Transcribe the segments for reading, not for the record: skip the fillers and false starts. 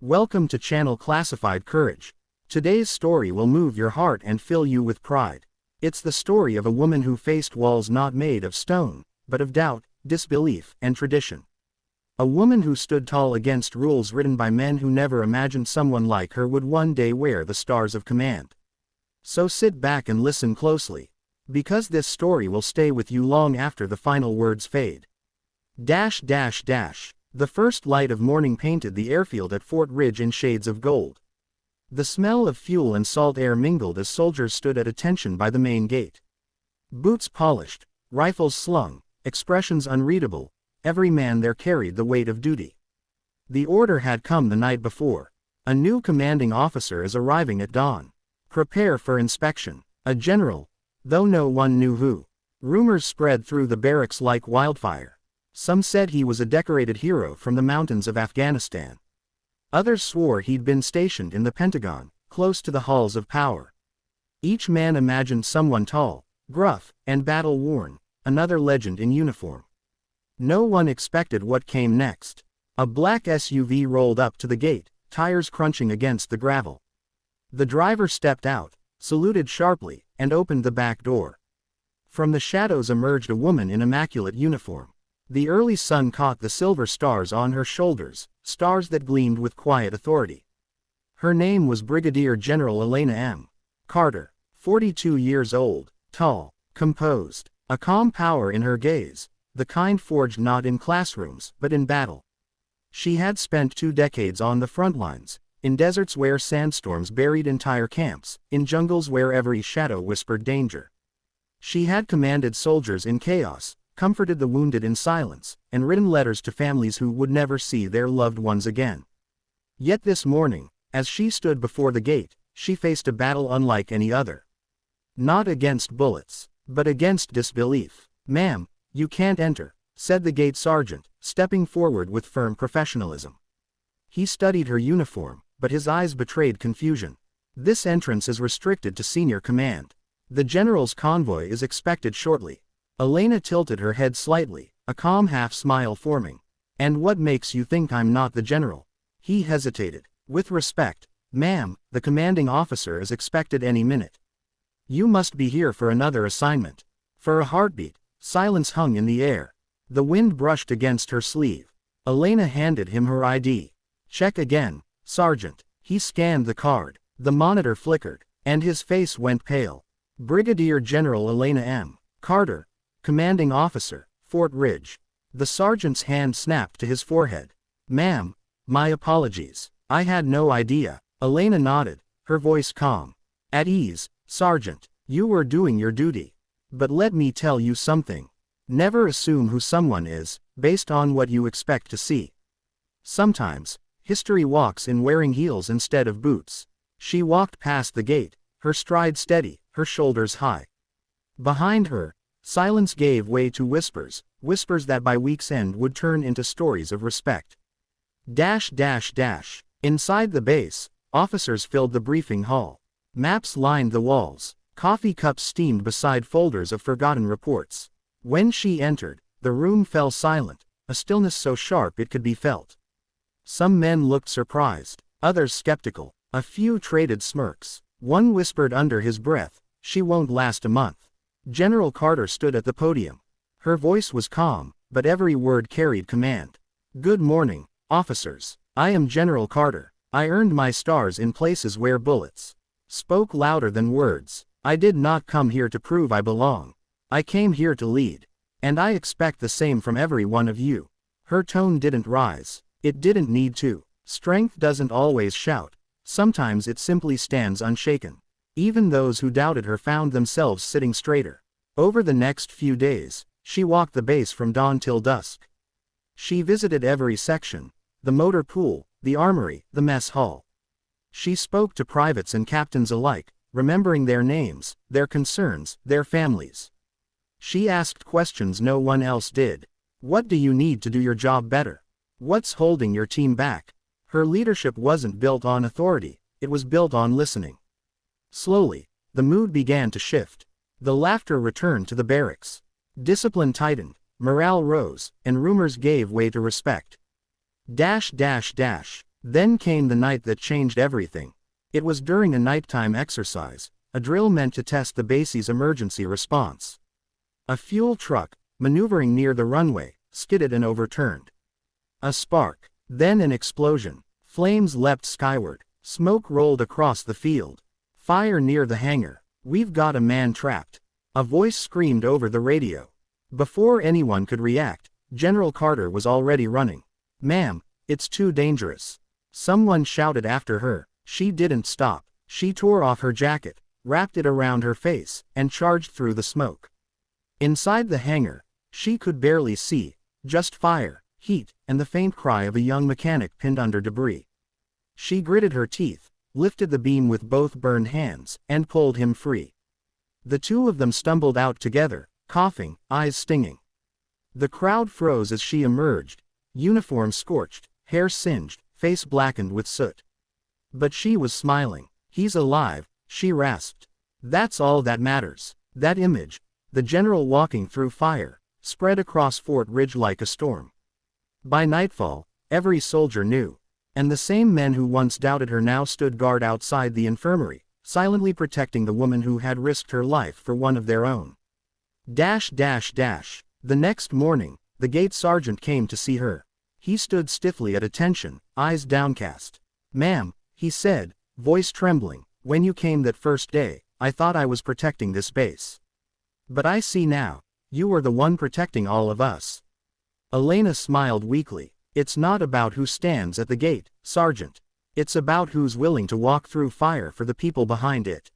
Welcome to channel Classified Courage. Today's story will move your heart and fill you with pride. It's the story of a woman who faced walls not made of stone, but of doubt, disbelief, and tradition. A woman who stood tall against rules written by men who never imagined someone like her would one day wear the stars of command. So sit back and listen closely, because this story will stay with you long after the final words fade. The first light of morning painted the airfield at Fort Ridge in shades of gold. The smell of fuel and salt air mingled as soldiers stood at attention by the main gate. Boots polished, rifles slung, expressions unreadable, every man there carried the weight of duty. The order had come the night before. A new commanding officer is arriving at dawn. Prepare for inspection. A general, though no one knew who. Rumors spread through the barracks like wildfire. Some said he was a decorated hero from the mountains of Afghanistan. Others swore he'd been stationed in the Pentagon, close to the halls of power. Each man imagined someone tall, gruff, and battle-worn, another legend in uniform. No one expected what came next. A black SUV rolled up to the gate, tires crunching against the gravel. The driver stepped out, saluted sharply, and opened the back door. From the shadows emerged a woman in immaculate uniform. The early sun caught the silver stars on her shoulders, stars that gleamed with quiet authority. Her name was Brigadier General Elena Carter, 42 years old, tall, composed, a calm power in her gaze, the kind forged not in classrooms but in battle. She had spent 2 decades on the front lines, in deserts where sandstorms buried entire camps, in jungles where every shadow whispered danger. She had commanded soldiers in chaos, comforted the wounded in silence, and written letters to families who would never see their loved ones again. Yet this morning, as she stood before the gate, she faced a battle unlike any other. Not against bullets, but against disbelief. "Ma'am, you can't enter," said the gate sergeant, stepping forward with firm professionalism. He studied her uniform, but his eyes betrayed confusion. "This entrance is restricted to senior command. The general's convoy is expected shortly." Elena tilted her head slightly, a calm half-smile forming. "And what makes you think I'm not the general?" He hesitated. "With respect, ma'am, the commanding officer is expected any minute. You must be here for another assignment." For a heartbeat, silence hung in the air. The wind brushed against her sleeve. Elena handed him her ID. "Check again, Sergeant." He scanned the card. The monitor flickered, and his face went pale. "Brigadier General Elena Carter, Commanding Officer, Fort Ridge." The sergeant's hand snapped to his forehead. "Ma'am, my apologies. I had no idea." Elena nodded, her voice calm. "At ease, Sergeant. You were doing your duty. But let me tell you something. Never assume who someone is, based on what you expect to see. Sometimes, history walks in wearing heels instead of boots." She walked past the gate, her stride steady, her shoulders high. Behind her, silence gave way to whispers, whispers that by week's end would turn into stories of respect. Inside the base, officers filled the briefing hall. Maps lined the walls. Coffee cups steamed beside folders of forgotten reports. When she entered, the room fell silent, a stillness so sharp it could be felt. Some men looked surprised, others skeptical, a few traded smirks. One whispered under his breath, "She won't last a month." General Carter stood at the podium. Her voice was calm, but every word carried command. "Good morning, officers. I am General Carter. I earned my stars in places where bullets spoke louder than words. I did not come here to prove I belong. I came here to lead. And I expect the same from every one of you." Her tone didn't rise. It didn't need to. Strength doesn't always shout. Sometimes it simply stands unshaken. Even those who doubted her found themselves sitting straighter. Over the next few days, she walked the base from dawn till dusk. She visited every section, the motor pool, the armory, the mess hall. She spoke to privates and captains alike, remembering their names, their concerns, their families. She asked questions no one else did. "What do you need to do your job better? What's holding your team back?" Her leadership wasn't built on authority, it was built on listening. Slowly, the mood began to shift. The laughter returned to the barracks. Discipline tightened, morale rose, and rumors gave way to respect. Then came the night that changed everything. It was during a nighttime exercise, a drill meant to test the base's emergency response. A fuel truck, maneuvering near the runway, skidded and overturned. A spark, then an explosion. Flames leapt skyward. Smoke rolled across the field. Fire near the hangar. "We've got a man trapped," a voice screamed over the radio. Before anyone could react, General Carter was already running. "Ma'am, it's too dangerous," someone shouted after her. She didn't stop. She tore off her jacket, wrapped it around her face, and charged through the smoke. Inside the hangar, she could barely see, just fire, heat, and the faint cry of a young mechanic pinned under debris. She gritted her teeth, lifted the beam with both burned hands, and pulled him free. The two of them stumbled out together, coughing, eyes stinging. The crowd froze as she emerged, uniform scorched, hair singed, face blackened with soot. But she was smiling. "He's alive," she rasped. "That's all that matters." That image, the general walking through fire, spread across Fort Ridge like a storm. By nightfall, every soldier knew. And the same men who once doubted her now stood guard outside the infirmary, silently protecting the woman who had risked her life for one of their own. The next morning, the gate sergeant came to see her. He stood stiffly at attention, eyes downcast. "Ma'am," he said, voice trembling, "when you came that first day, I thought I was protecting this base. But I see now, you were the one protecting all of us." Elena smiled weakly. "It's not about who stands at the gate, Sergeant. It's about who's willing to walk through fire for the people behind it."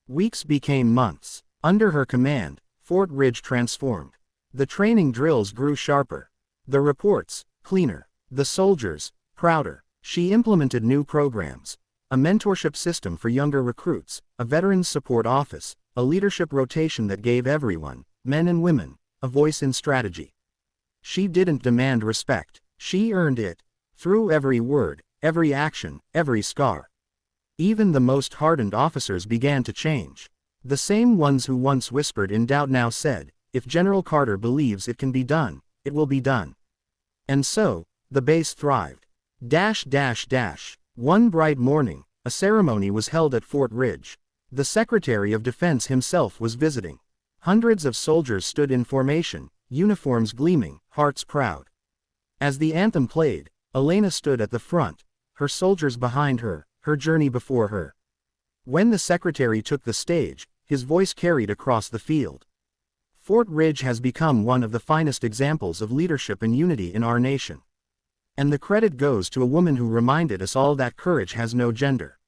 Weeks became months. Under her command, Fort Ridge transformed. The training drills grew sharper. The reports, cleaner. The soldiers, prouder. She implemented new programs. A mentorship system for younger recruits, a veterans support office, a leadership rotation that gave everyone, men and women, a voice in strategy. She didn't demand respect. She earned it. Through every word, every action, every scar. Even the most hardened officers began to change. The same ones who once whispered in doubt now said, "If General Carter believes it can be done, it will be done." And so, the base thrived. One bright morning, a ceremony was held at Fort Ridge. The Secretary of Defense himself was visiting. Hundreds of soldiers stood in formation, uniforms gleaming, hearts proud. As the anthem played, Elena stood at the front, her soldiers behind her, her journey before her. When the secretary took the stage, his voice carried across the field. Fort Ridge has become one of the finest examples of leadership and unity in our nation. And the credit goes to a woman who reminded us all that courage has no gender.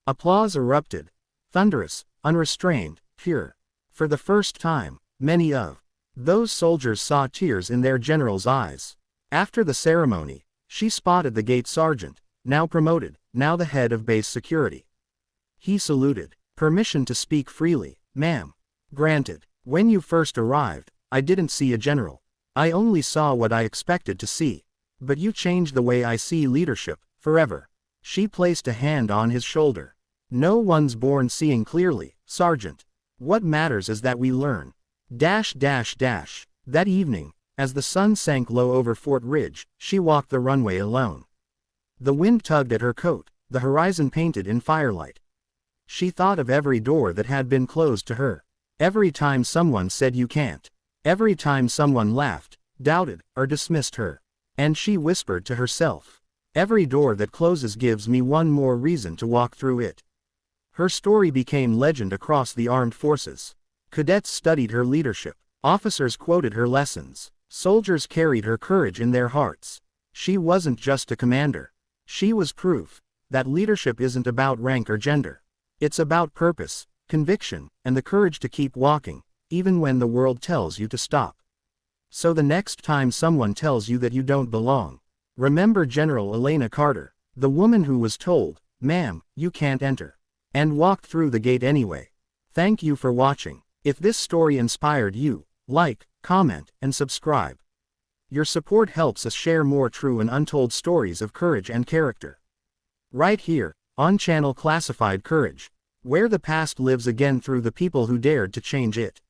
Applause erupted. Thunderous, unrestrained, pure. For the first time, many of those soldiers saw tears in their general's eyes. After the ceremony, she spotted the gate sergeant, now promoted, now the head of base security. He saluted. "Permission to speak freely, ma'am." "Granted. When you first arrived, I didn't see a general. I only saw what I expected to see. But you changed the way I see leadership, forever." She placed a hand on his shoulder. "No one's born seeing clearly, Sergeant. What matters is that we learn." That evening, as the sun sank low over Fort Ridge, she walked the runway alone. The wind tugged at her coat, the horizon painted in firelight. She thought of every door that had been closed to her. Every time someone said you can't. Every time someone laughed, doubted, or dismissed her. And she whispered to herself, "Every door that closes gives me one more reason to walk through it." Her story became legend across the armed forces. Cadets studied her leadership. Officers quoted her lessons. Soldiers carried her courage in their hearts. She wasn't just a commander. She was proof that leadership isn't about rank or gender. It's about purpose, conviction, and the courage to keep walking, even when the world tells you to stop. So the next time someone tells you that you don't belong, remember General Elena Carter, the woman who was told, "Ma'am, you can't enter," and walked through the gate anyway. Thank you for watching. If this story inspired you, like, comment, and subscribe. Your support helps us share more true and untold stories of courage and character. Right here, on channel Classified Courage, where the past lives again through the people who dared to change it.